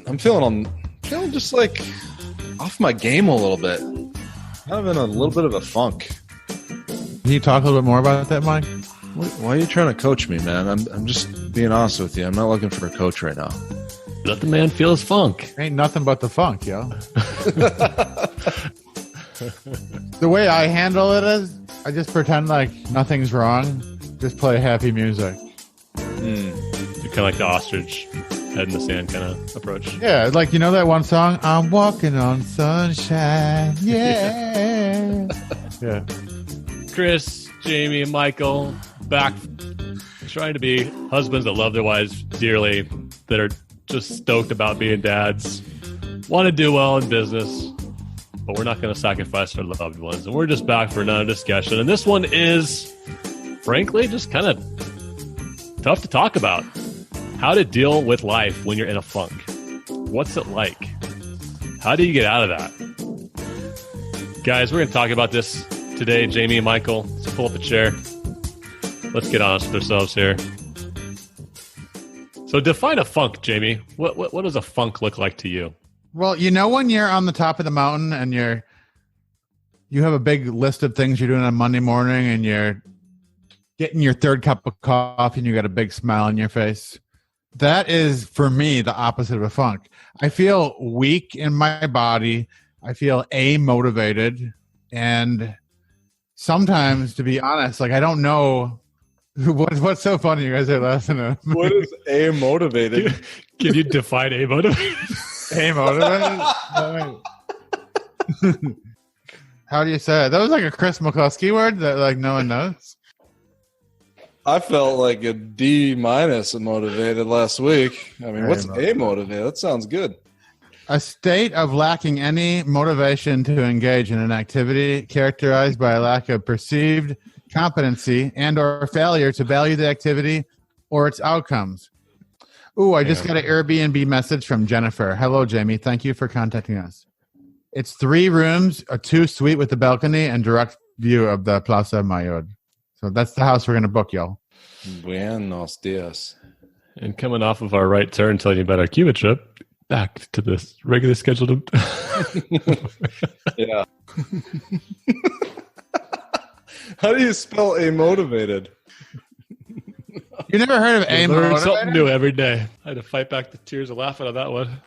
I'm feeling just like off my game a little bit. Kind of in a little bit of a funk. Can you talk a little bit more about that, Mike? Why are you trying to coach me, man? I'm just being honest with you. I'm not looking for a coach right now. Let the man feel his funk. Ain't nothing but the funk, yo. The way I handle it is I just pretend like nothing's wrong. Just play happy music. You're kind of like the ostrich, head in the sand kind of approach. Yeah, like, you know that one song? I'm walking on sunshine. Yeah. Yeah. Chris, Jamie, and Michael back trying to be husbands that love their wives dearly, that are just stoked about being dads, want to do well in business, but we're not going to sacrifice our loved ones. And we're just back for another discussion. And this one is, frankly, just kind of tough to talk about. How to deal with life when you're in a funk. What's it like? How do you get out of that? Guys, we're going to talk about this today, Jamie and Michael. So pull up a chair. Let's get honest with ourselves here. So define a funk, Jamie. What does a funk look like to you? Well, you know when you're on the top of the mountain and you have a big list of things you're doing on Monday morning and you're getting your third cup of coffee and you got a big smile on your face? That is, for me, the opposite of a funk. I feel weak in my body. I feel amotivated. And sometimes, to be honest, like I don't know what's so funny. You guys are laughing at me. What is amotivated? Can you define amotivated? Amotivated? How do you say it? That was like a Chris McCluskey word that like no one knows. I felt like a D- motivated last week. I mean, what's amotivated? That sounds good. A state of lacking any motivation to engage in an activity characterized by a lack of perceived competency and or failure to value the activity or its outcomes. Ooh, I just got an Airbnb message from Jennifer. Hello, Jamie. Thank you for contacting us. It's 3 rooms, a 2-suite with a balcony and direct view of the Plaza Mayor. So that's the house we're going to book, y'all. Buenos dias. And coming off of our right turn, telling you about our Cuba trip, back to this regularly scheduled. Yeah. How do you spell amotivated? You never heard of amotivated? Something new every day. I had to fight back the tears of laughing on that one.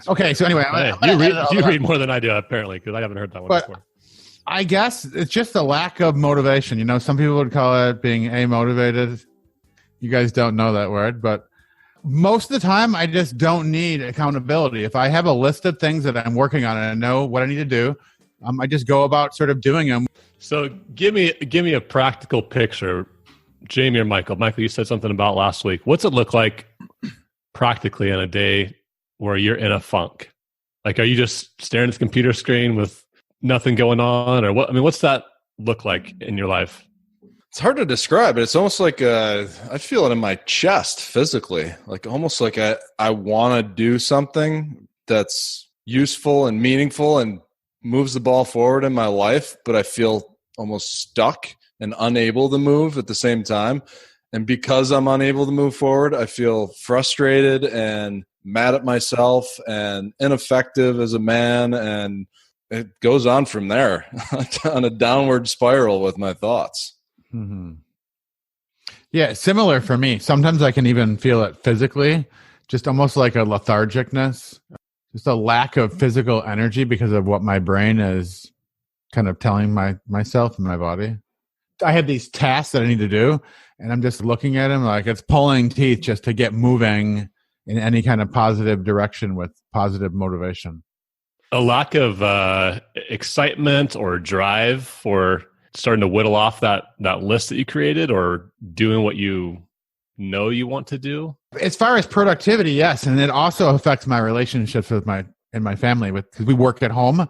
Okay, so anyway. You read more than I do, apparently, because I haven't heard that one before. I guess it's just a lack of motivation. You know, some people would call it being amotivated. You guys don't know that word, but most of the time I just don't need accountability. If I have a list of things that I'm working on and I know what I need to do, I just go about sort of doing them. So give me a practical picture, Jamie or Michael. Michael, you said something about last week. What's it look like practically on a day where you're in a funk? Like, are you just staring at the computer screen with nothing going on, or what? I mean, what's that look like in your life? It's hard to describe, but it's almost like I feel it in my chest physically, like almost like I want to do something that's useful and meaningful and moves the ball forward in my life, but I feel almost stuck and unable to move at the same time. And because I'm unable to move forward, I feel frustrated and mad at myself and ineffective as a man, and it goes on from there on a downward spiral with my thoughts. Mm-hmm. Yeah, similar for me. Sometimes I can even feel it physically, just almost like a lethargicness, just a lack of physical energy because of what my brain is kind of telling myself and my body. I have these tasks that I need to do, and I'm just looking at them like it's pulling teeth just to get moving in any kind of positive direction with positive motivation. A lack of excitement or drive for starting to whittle off that list that you created, or doing what you know you want to do? As far as productivity, yes. And it also affects my relationships with my family, because we work at home.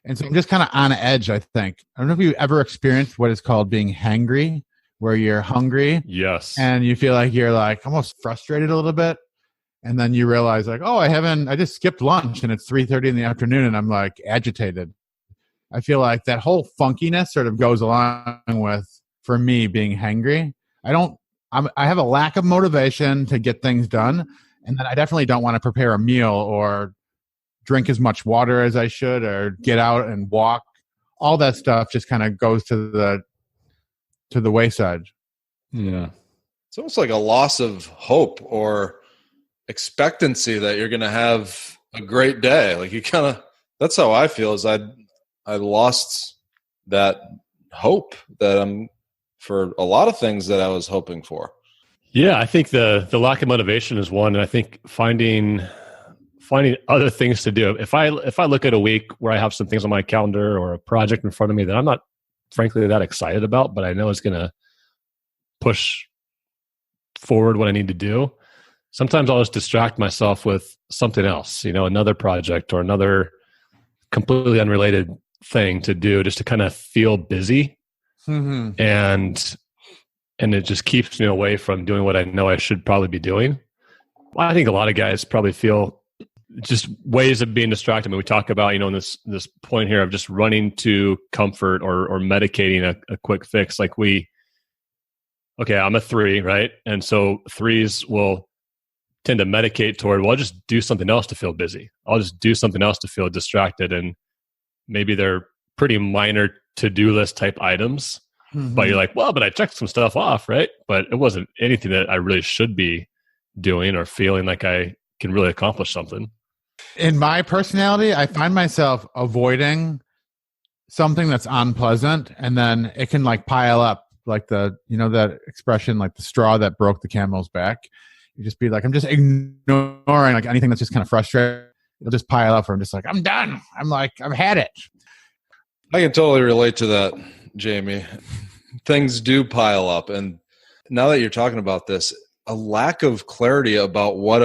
And so I'm just kind of on edge, I think. I don't know if you ever experienced what is called being hangry, where you're hungry. Yes. And you feel like you're like almost frustrated a little bit. And then you realize like, oh, I just skipped lunch and it's 3:30 in the afternoon and I'm like agitated. I feel like that whole funkiness sort of goes along with, for me, being hangry. I have a lack of motivation to get things done. And then I definitely don't want to prepare a meal or drink as much water as I should or get out and walk. All that stuff just kind of goes to the wayside. Yeah. It's almost like a loss of hope or expectancy that you're going to have a great day. Like that's how I feel, is I lost that hope that I'm for a lot of things that I was hoping for. Yeah, I think the lack of motivation is one, and I think finding other things to do. If I look at a week where I have some things on my calendar or a project in front of me that I'm not frankly that excited about, but I know it's going to push forward what I need to do, sometimes I'll just distract myself with something else, another project or another completely unrelated thing to do just to kind of feel busy. Mm-hmm. And it just keeps me away from doing what I know I should probably be doing. I think a lot of guys probably feel just ways of being distracted. I mean, we talk about, in this point here of just running to comfort or medicating a quick fix. Like I'm a 3, right? And so 3s will tend to medicate toward, well, I'll just do something else to feel busy. I'll just do something else to feel distracted. And maybe they're pretty minor to-do list type items. Mm-hmm. But you're like, well, but I checked some stuff off, right? But it wasn't anything that I really should be doing or feeling like I can really accomplish something. In my personality, I find myself avoiding something that's unpleasant, and then it can like pile up, like that expression, like the straw that broke the camel's back. You just be like, I'm just ignoring like anything that's just kind of frustrating. It'll just pile up, or I'm just like, I'm done. I'm like, I've had it. I can totally relate to that, Jamie. Things do pile up. And now that you're talking about this, a lack of clarity about what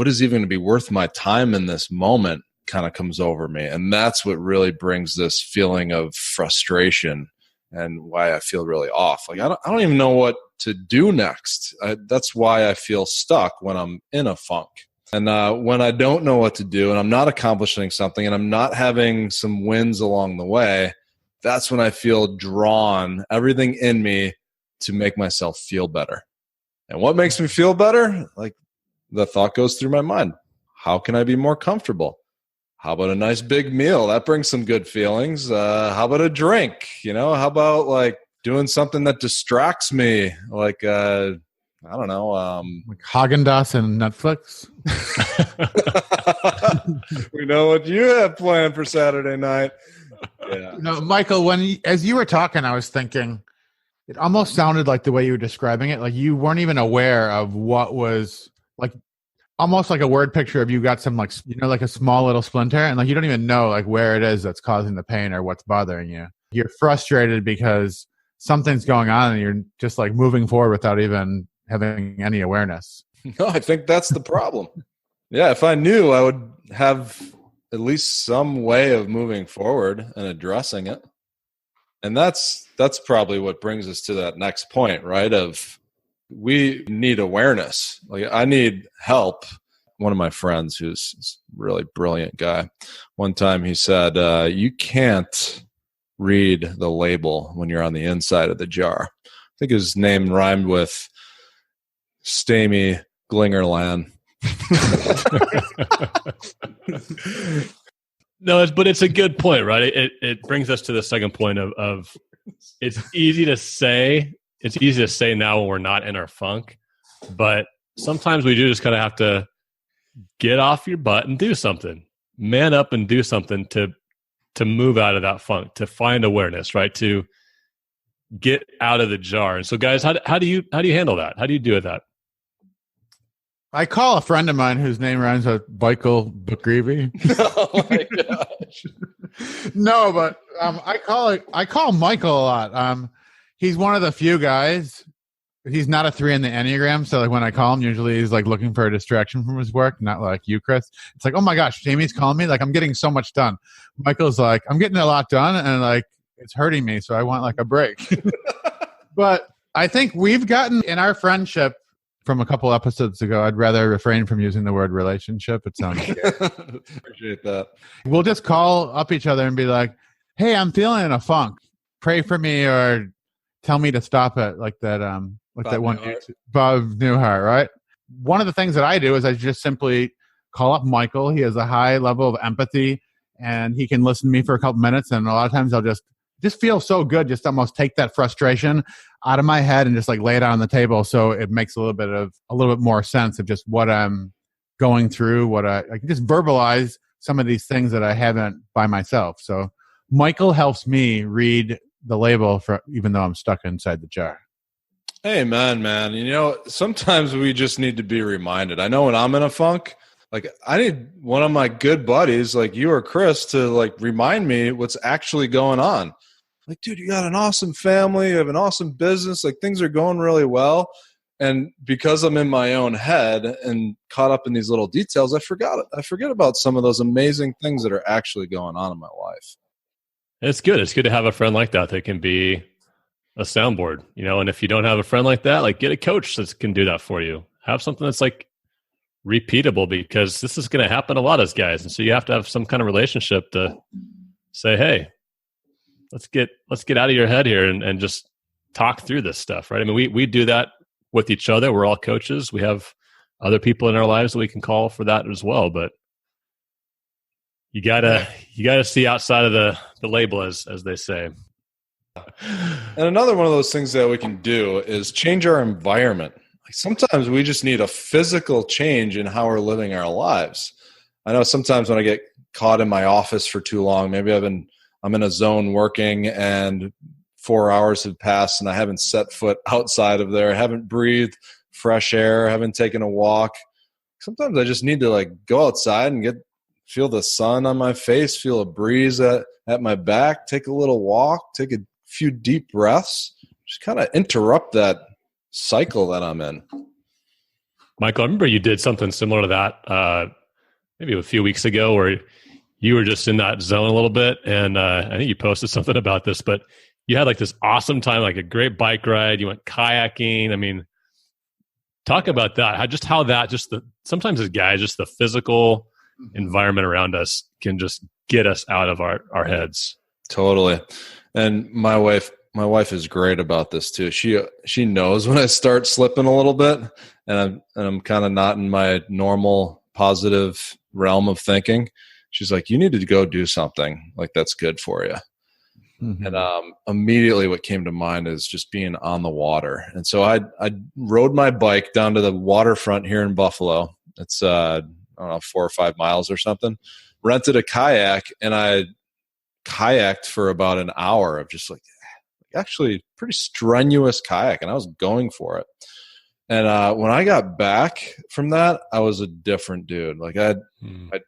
is even going to be worth my time in this moment kind of comes over me. And that's what really brings this feeling of frustration and why I feel really off. Like, I don't even know what to do next. That's why I feel stuck when I'm in a funk. And when I don't know what to do and I'm not accomplishing something and I'm not having some wins along the way, that's when I feel drawn, everything in me, to make myself feel better. And what makes me feel better? Like, the thought goes through my mind. How can I be more comfortable? How about a nice big meal? That brings some good feelings. How about a drink? How about like doing something that distracts me? Like, I don't know. Like Haagen-Dazs and Netflix. We know what you have planned for Saturday night. Yeah. Michael, as you were talking, I was thinking, it almost sounded like the way you were describing it, like you weren't even aware of what was like, almost like a word picture of you got some like, like a small little splinter, and like you don't even know like where it is that's causing the pain or what's bothering you. You're frustrated because something's going on and you're just like moving forward without even having any awareness. No, I think that's the problem. Yeah, if I knew, I would have at least some way of moving forward and addressing it. And that's probably what brings us to that next point, right? Of we need awareness. Like, I need help. One of my friends, who's a really brilliant guy, one time he said, you can't read the label when you're on the inside of the jar. I think his name rhymed with Stamy Glingerland. No, but it's a good point, right? It brings us to the second point of it's easy to say. It's easy to say now when we're not in our funk, but sometimes we do just kind of have to get off your butt and do something. Man up and do something to move out of that funk, to find awareness, right? To get out of the jar. And so, guys, how do you handle that? How do you do with that? I call a friend of mine whose name rhymes with Michael Bukreevy. Oh my gosh! No, but I call Michael a lot. He's one of the few guys. He's not a 3 in the Enneagram, so like when I call him, usually he's like looking for a distraction from his work, not like you, Chris. It's like, oh my gosh, Jamie's calling me. Like, I'm getting so much done. Michael's like, I'm getting a lot done, and like it's hurting me, so I want like a break. But I think we've gotten in our friendship from a couple episodes ago. I'd rather refrain from using the word relationship. It sounds scary. Appreciate that. We'll just call up each other and be like, "Hey, I'm feeling in a funk. Pray for me or tell me to stop it." Like that. Like Bob that one, Bob Newhart, right? one of the things that I do is I just simply call up Michael. He has a high level of empathy, and he can listen to me for a couple minutes. And a lot of times I'll just feel so good, just almost take that frustration out of my head and just like lay it out on the table. So it makes a little bit more sense of just what I'm going through, I can just verbalize some of these things that I haven't by myself. So Michael helps me read the label for even though I'm stuck inside the jar. Amen, man. You know, sometimes we just need to be reminded. I know when I'm in a funk, like I need one of my good buddies like you or Chris to like remind me what's actually going on. Like, dude, you got an awesome family, you have an awesome business, like things are going really well. And because I'm in my own head and caught up in these little details, I forget about some of those amazing things that are actually going on in my life. It's good. It's good to have a friend like that can be a soundboard, you know, and if you don't have a friend like that, like get a coach that can do that for you. Have something that's like repeatable, because this is going to happen a lot as guys. And so you have to have some kind of relationship to say, hey, let's get out of your head here and just talk through this stuff. Right. I mean, we do that with each other. We're all coaches. We have other people in our lives that we can call for that as well. But you gotta see outside of the label, as they say. And another one of those things that we can do is change our environment. Like sometimes we just need a physical change in how we're living our lives. I know sometimes when I get caught in my office for too long, maybe I'm in a zone working and 4 hours have passed and I haven't set foot outside of there, haven't breathed fresh air, haven't taken a walk. Sometimes I just need to like go outside and feel the sun on my face, feel a breeze at my back, take a little walk, take a few deep breaths, just kind of interrupt that cycle that I'm in. Michael, I remember you did something similar to that maybe a few weeks ago where you were just in that zone a little bit. And I think you posted something about this, but you had like this awesome time, like a great bike ride. You went kayaking. I mean, talk about that. Sometimes as guys, just the physical environment around us can just get us out of our heads. Totally. And my wife is great about this too. She knows when I start slipping a little bit and I'm kind of not in my normal positive realm of thinking. She's like, you need to go do something like that's good for you. Mm-hmm. And immediately what came to mind is just being on the water. And so I rode my bike down to the waterfront here in Buffalo. It's, I don't know, 4 or 5 miles or something. Rented a kayak, and I kayaked for about an hour of just like actually pretty strenuous kayak, and I was going for it. And when I got back from that, I was a different dude. Like my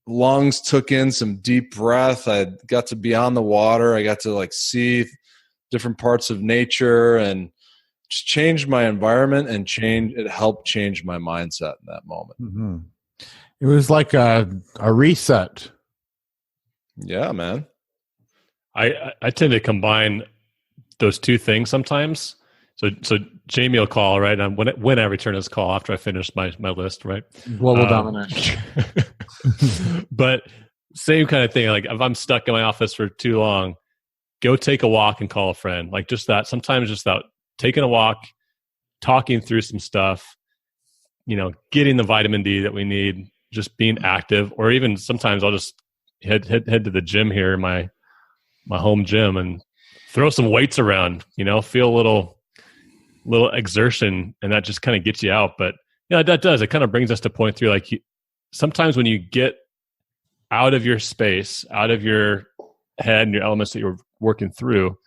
lungs took in some deep breath. I got to be on the water. I got to like see different parts of nature and just changed my environment and it helped change my mindset in that moment. Mm-hmm. It was like a reset. Yeah, man. I tend to combine those two things sometimes. So Jamie will call, right? And when I return his call after I finish my list, right? Global domination. But same kind of thing. Like if I'm stuck in my office for too long, go take a walk and call a friend. Like just that. Sometimes just that taking a walk, talking through some stuff, getting the vitamin D that we need, just being active, or even sometimes I'll just head to the gym here, my home gym, and throw some weights around, feel a little exertion, and that just kind of gets you out. But that does, it kind of brings us to point through, like sometimes when you get out of your space, out of your head and your elements that you're working through,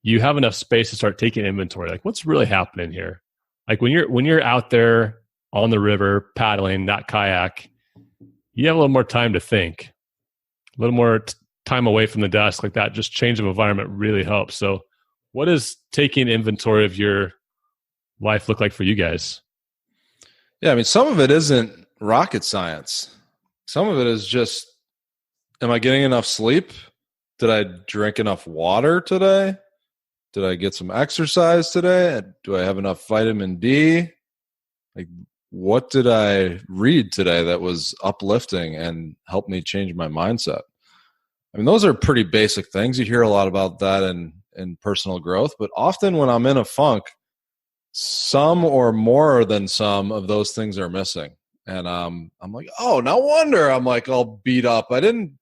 you have enough space to start taking inventory. Like what's really happening here? Like when you're out there on the river paddling that kayak, you have a little more time to think, a little more time away from the desk. Like that just change of environment really helps. So what does taking inventory of your life look like for you guys? Yeah, I mean, some of it isn't rocket science. Some of it is just, am I getting enough sleep? Did I drink enough water today? Did I get some exercise today? Do I have enough vitamin D? Like, what did I read today that was uplifting and helped me change my mindset? I mean, those are pretty basic things. You hear a lot about that in personal growth, but often when I'm in a funk, some or more than some of those things are missing. And I'm like, oh, no wonder I'm like all beat up. I didn't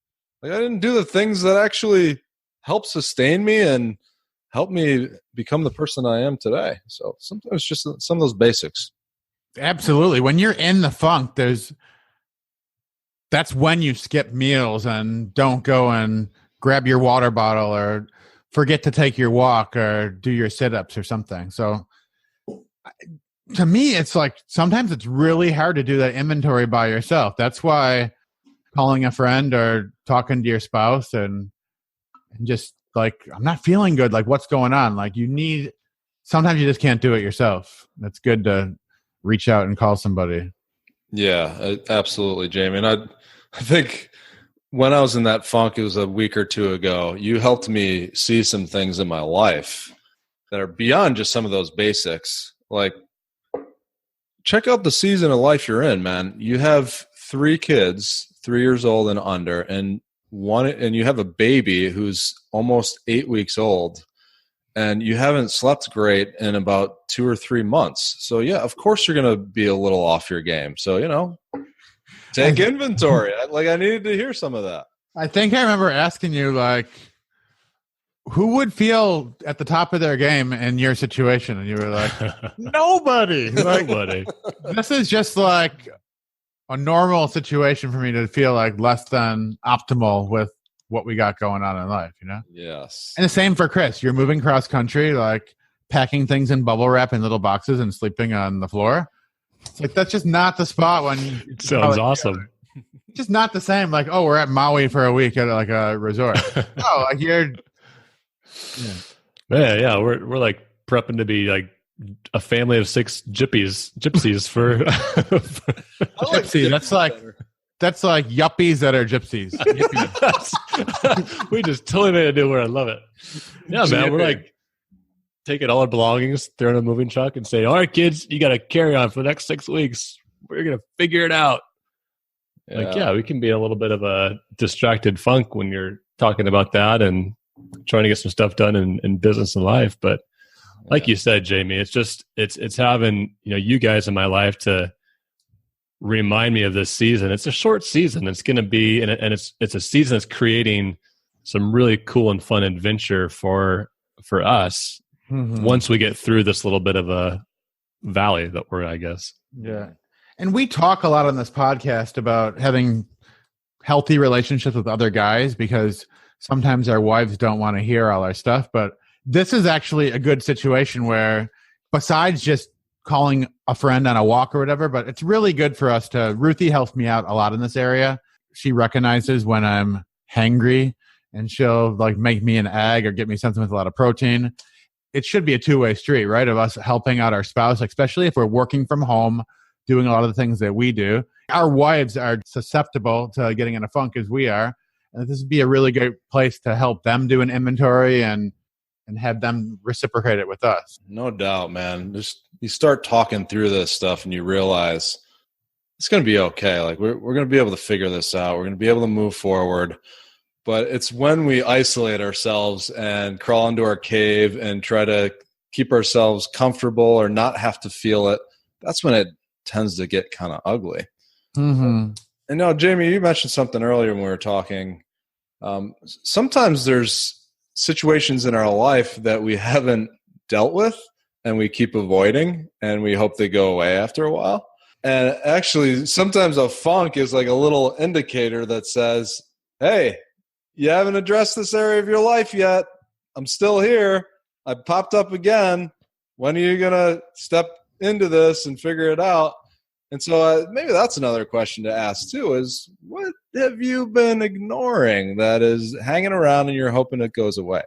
do the things that actually help sustain me and help me become the person I am today. So sometimes just some of those basics. Absolutely. When you're in the funk, that's when you skip meals and don't go and grab your water bottle or forget to take your walk or do your sit-ups or something. So to me, it's like sometimes it's really hard to do that inventory by yourself. That's why calling a friend or talking to your spouse and just like, I'm not feeling good. Like, what's going on? Like, sometimes you just can't do it yourself. It's good to reach out and call somebody. Yeah, absolutely, Jamie. And I think when I was in that funk, it was a week or two ago, you helped me see some things in my life that are beyond just some of those basics. Like, check out the season of life you're in, man. You have 3 kids, 3 years old and under, and you have a baby who's almost 8 weeks old, and you haven't slept great in about 2 or 3 months. So yeah, of course you're going to be a little off your game. So, take inventory. I needed to hear some of that. I think I remember asking you, like, who would feel at the top of their game in your situation? And you were like, nobody. Like, Nobody. this is just like a normal situation for me to feel like less than optimal with what we got going on in life, Yes. And the same for Chris. You're moving cross country, like packing things in bubble wrap in little boxes and sleeping on the floor. It's like, that's just not the spot when It sounds awesome. Just not the same. Like, oh, we're at Maui for a week at like a resort. No, like you're. Yeah, we're like prepping to be like a family of 6 gypsies for Gypsy. That's like yuppies that are gypsies. We just totally made a new word. I love it. Yeah, man, we're like taking all our belongings, throw in a moving truck, and say, "All right, kids, you got to carry on for the next 6 weeks. We're gonna figure it out." Yeah. We can be a little bit of a distracted funk when you're talking about that and trying to get some stuff done in business and life. But like you said, Jamie, it's having, you guys in my life to remind me of this season. It's a short season. It's going to be, and it's a season that's creating some really cool and fun adventure for us once we get through this little bit of a valley that we're, I guess. Yeah. And we talk a lot on this podcast about having healthy relationships with other guys because sometimes our wives don't want to hear all our stuff. But this is actually a good situation where, besides just calling a friend on a walk or whatever, but it's really good for us Ruthie helps me out a lot in this area. She recognizes when I'm hangry and she'll like make me an egg or get me something with a lot of protein. It should be a two-way street, right? Of us helping out our spouse, especially if we're working from home, doing a lot of the things that we do. Our wives are susceptible to getting in a funk as we are. And this would be a really great place to help them do an inventory and have them reciprocate it with us. No doubt, man. Just you start talking through this stuff and you realize it's going to be okay. Like we're going to be able to figure this out. We're going to be able to move forward. But it's when we isolate ourselves and crawl into our cave and try to keep ourselves comfortable or not have to feel it. That's when it tends to get kind of ugly. Mm-hmm. And now, Jamie, you mentioned something earlier when we were talking. Sometimes there's situations in our life that we haven't dealt with and we keep avoiding and we hope they go away after a while. And actually, sometimes a funk is like a little indicator that says, hey, you haven't addressed this area of your life yet. I'm still here. I popped up again. When are you going to step into this and figure it out? And so maybe that's another question to ask too, is what have you been ignoring that is hanging around and you're hoping it goes away?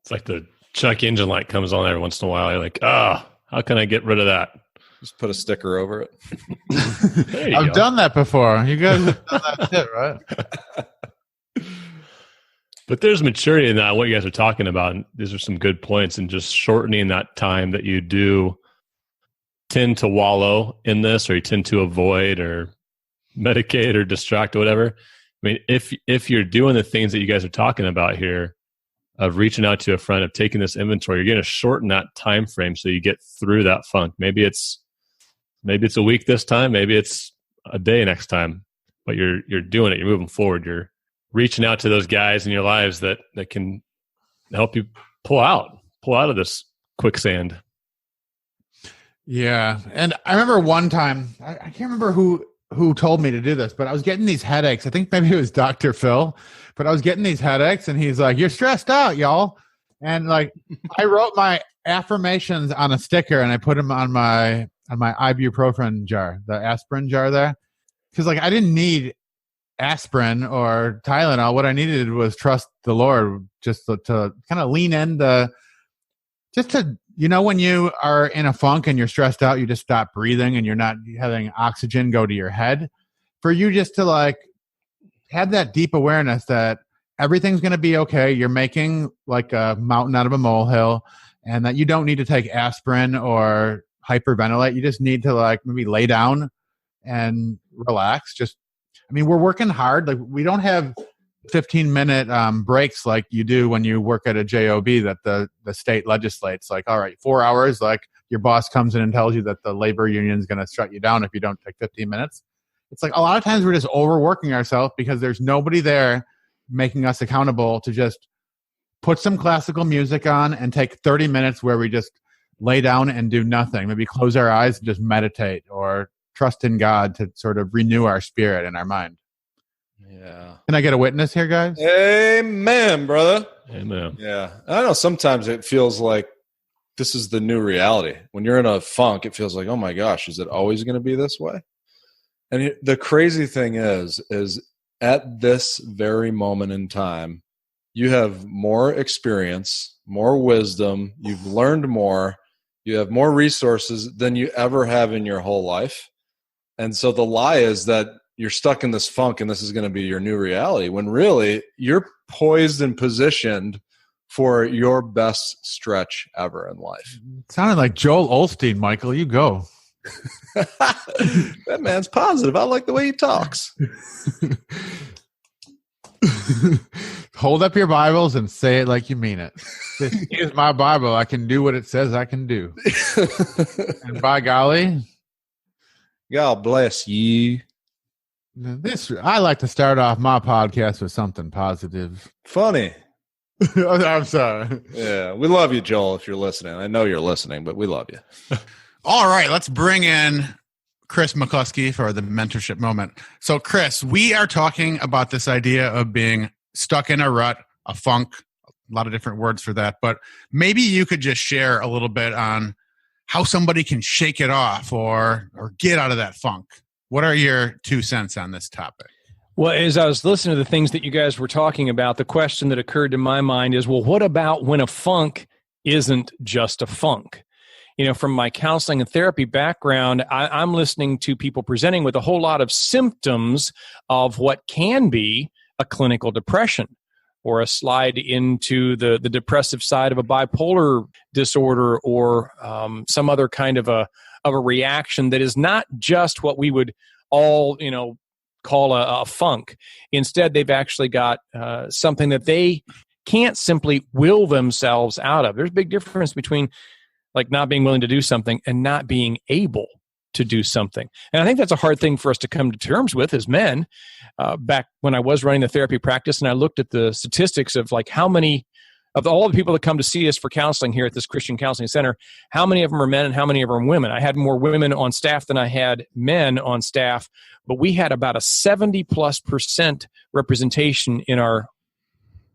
It's like the check engine light comes on every once in a while. You're like, how can I get rid of that? Just put a sticker over it. I've done that before. You guys have done that too, right? But there's maturity in that, what you guys are talking about. And these are some good points, and just shortening that time that you do tend to wallow in this, or you tend to avoid or medicate or distract or whatever. I mean, if you're doing the things that you guys are talking about here, of reaching out to a friend, of taking this inventory. You're going to shorten that time frame so you get through that funk. Maybe it's a week this time, maybe it's a day next time, but you're doing it. You're moving forward. You're reaching out to those guys in your lives that can help you pull out of this quicksand. Yeah. And I remember one time, I can't remember who told me to do this, but I was getting these headaches. I think maybe it was Dr. Phil, but I was getting these headaches and he's like, "You're stressed out, y'all." And like, I wrote my affirmations on a sticker and I put them on my ibuprofen jar, the aspirin jar there. Cause like, I didn't need aspirin or Tylenol. What I needed was trust the Lord, just to kind of lean in when you are in a funk and you're stressed out, you just stop breathing and you're not having oxygen go to your head. For you just to like have that deep awareness that everything's going to be okay. You're making like a mountain out of a molehill, and that you don't need to take aspirin or hyperventilate. You just need to like maybe lay down and relax. We're working hard. Like, we don't have 15-minute breaks like you do when you work at a job that the state legislates. Like, all right, 4 hours, like your boss comes in and tells you that the labor union is going to shut you down if you don't take 15 minutes. It's like a lot of times we're just overworking ourselves because there's nobody there making us accountable to just put some classical music on and take 30 minutes where we just lay down and do nothing. Maybe close our eyes and just meditate or trust in God to sort of renew our spirit and our mind. Yeah. Can I get a witness here, guys? Amen, brother. Amen. Yeah. I know sometimes it feels like this is the new reality. When you're in a funk, it feels like, oh my gosh, is it always going to be this way? And the crazy thing is at this very moment in time, you have more experience, more wisdom, you've learned more, you have more resources than you ever have in your whole life. And so the lie is that you're stuck in this funk and this is going to be your new reality, when really you're poised and positioned for your best stretch ever in life. It sounded like Joel Osteen, Michael. You go. That man's positive. I like the way he talks. Hold up your Bibles and say it like you mean it. This is my Bible. I can do what it says I can do. And by golly, God bless ye. I like to start off my podcast with something positive. Funny. I'm sorry. Yeah, we love you, Joel, if you're listening. I know you're listening, but we love you. All right, let's bring in Chris McCluskey for the mentorship moment. So, Chris, we are talking about this idea of being stuck in a rut, a funk, a lot of different words for that. But maybe you could just share a little bit on how somebody can shake it off or get out of that funk. What are your 2 cents on this topic? Well, as I was listening to the things that you guys were talking about, the question that occurred to my mind is, well, what about when a funk isn't just a funk? You know, from my counseling and therapy background, I'm listening to people presenting with a whole lot of symptoms of what can be a clinical depression or a slide into the depressive side of a bipolar disorder or some other kind of a reaction that is not just what we would all, call a funk. Instead, they've actually got something that they can't simply will themselves out of. There's a big difference between like not being willing to do something and not being able to do something. And I think that's a hard thing for us to come to terms with as men. Back when I was running the therapy practice and I looked at the statistics of like how many of all the people that come to see us for counseling here at this Christian Counseling Center, how many of them are men and how many of them are women? I had more women on staff than I had men on staff, but we had about a 70+% representation in our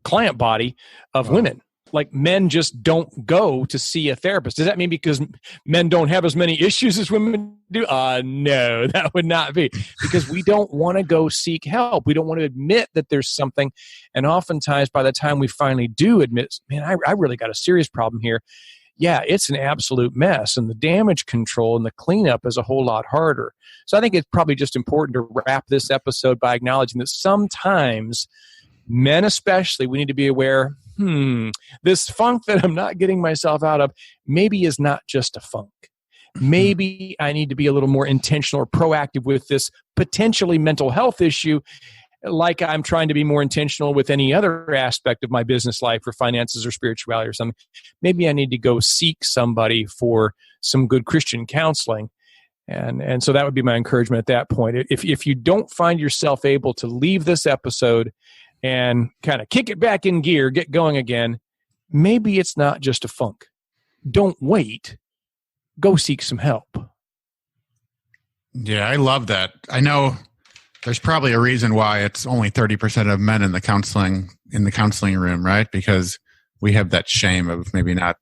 client body of women. Like men just don't go to see a therapist. Does that mean because men don't have as many issues as women do? No, that would not be. Because we don't want to go seek help. We don't want to admit that there's something. And oftentimes by the time we finally do admit, man, I really got a serious problem here. Yeah, it's an absolute mess. And the damage control and the cleanup is a whole lot harder. So I think it's probably just important to wrap this episode by acknowledging that sometimes men especially, we need to be aware, this funk that I'm not getting myself out of maybe is not just a funk. Maybe I need to be a little more intentional or proactive with this potentially mental health issue like I'm trying to be more intentional with any other aspect of my business life or finances or spirituality or something. Maybe I need to go seek somebody for some good Christian counseling. And so that would be my encouragement at that point. If you don't find yourself able to leave this episode and kind of kick it back in gear, get going again, maybe it's not just a funk. Don't wait. Go seek some help. Yeah, I love that. I know there's probably a reason why it's only 30% of men in the counseling room, right? Because we have that shame of maybe not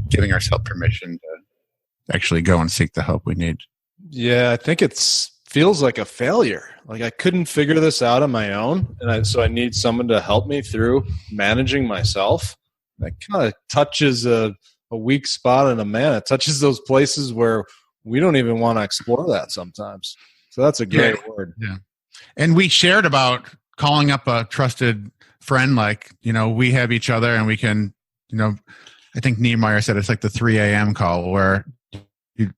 giving ourselves permission to actually go and seek the help we need. Yeah, I think feels like a failure. Like I couldn't figure this out on my own, and so I need someone to help me through managing myself. That kind of touches a weak spot in a man. It touches those places where we don't even want to explore that sometimes. So that's a great word. Yeah. And we shared about calling up a trusted friend, like, we have each other and we can, I think Niemeyer said it's like the 3 a.m. call where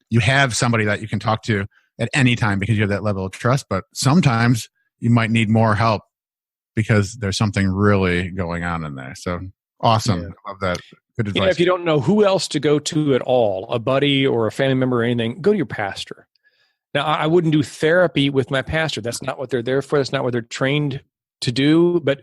you have somebody that you can talk to at any time because you have that level of trust. But sometimes you might need more help because there's something really going on in there. So awesome. Yeah. I love that. Good advice. If you don't know who else to go to at all, a buddy or a family member or anything, go to your pastor. Now, I wouldn't do therapy with my pastor. That's not what they're there for. That's not what they're trained to do. But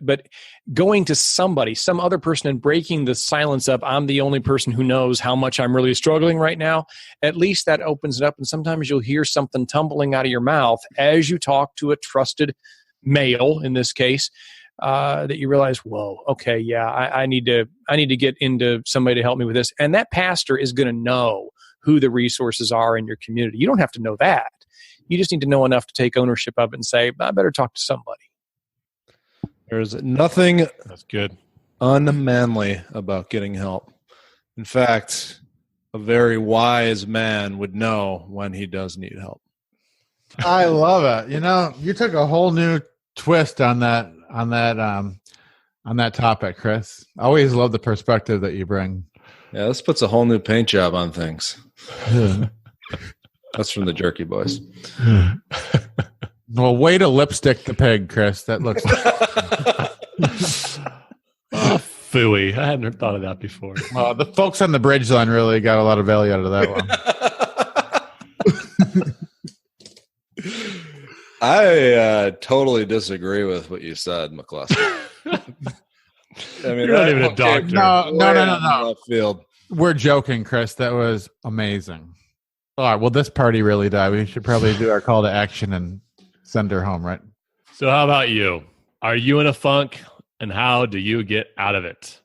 going to somebody, some other person, and breaking the silence of I'm the only person who knows how much I'm really struggling right now, at least that opens it up. And sometimes you'll hear something tumbling out of your mouth as you talk to a trusted male, in this case, that you realize, whoa, okay, yeah, I need to get into somebody to help me with this. And that pastor is going to know who the resources are in your community. You don't have to know that. You just need to know enough to take ownership of it and say, I better talk to somebody. There's nothing that's good unmanly about getting help. In fact, a very wise man would know when he does need help. I love it. You took a whole new twist on that topic, Chris. I always love the perspective that you bring. Yeah, this puts a whole new paint job on things. That's from the Jerky Boys. Well, way to lipstick the pig, Chris. That looks phooey. I hadn't thought of that before. The folks on the bridge line really got a lot of value out of that one. I totally disagree with what you said, McCluskey. I mean, you're not even a doctor. No. Field. We're joking, Chris. That was amazing. All right. Well, this party really died. We should probably do our call to action and send her home, right? So how about you? Are you in a funk, and how do you get out of it?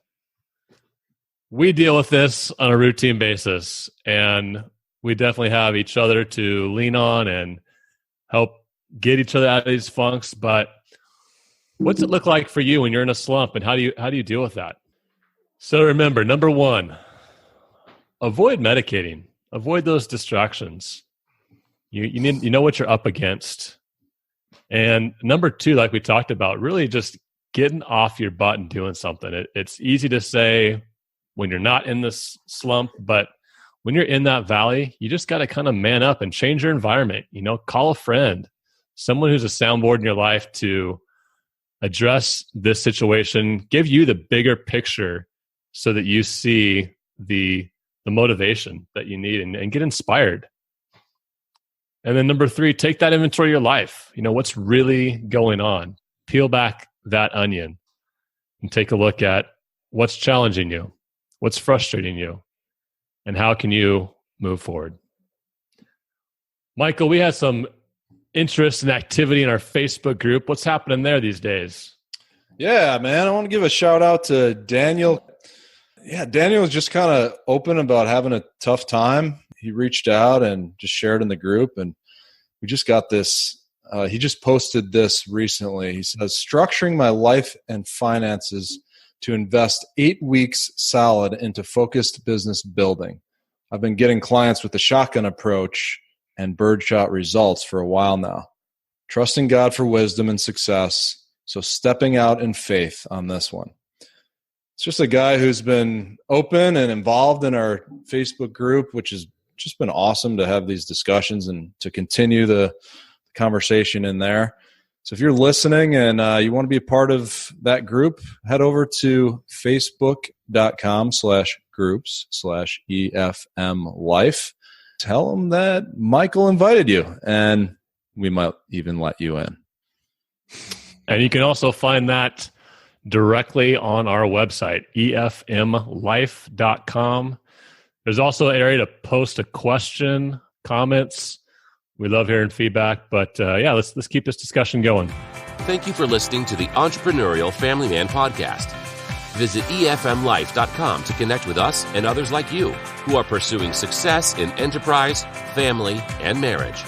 We deal with this on a routine basis, and we definitely have each other to lean on and help get each other out of these funks. But what's it look like for you when you're in a slump, and how do you deal with that? So remember, number one, avoid medicating. Avoid those distractions. You know what you're up against. And number two, like we talked about, really just getting off your butt and doing something. It's easy to say when you're not in this slump, but when you're in that valley, you just got to kind of man up and change your environment. Call a friend, someone who's a soundboard in your life to address this situation, give you the bigger picture so that you see the motivation that you need and get inspired. And then number three, take that inventory of your life. What's really going on? Peel back that onion and take a look at what's challenging you, what's frustrating you, and how can you move forward. Michael, we had some interest and activity in our Facebook group. What's happening there these days? Yeah, man. I want to give a shout out to Daniel. Yeah, Daniel was just kind of open about having a tough time. He reached out and just shared in the group, and we just got this. He just posted this recently. He says, structuring my life and finances to invest 8 weeks solid into focused business building. I've been getting clients with the shotgun approach and birdshot results for a while now. Trusting God for wisdom and success, so stepping out in faith on this one. It's just a guy who's been open and involved in our Facebook group, which has just been awesome to have these discussions and to continue the conversation in there. So if you're listening and you want to be a part of that group, head over to facebook.com/groups/EFM Life. Tell them that Michael invited you, and we might even let you in. And you can also find that directly on our website, efmlife.com. There's also an area to post a question, comments. We love hearing feedback, but let's keep this discussion going. Thank you for listening to the Entrepreneurial Family Man Podcast. Visit efmlife.com to connect with us and others like you who are pursuing success in enterprise, family, and marriage.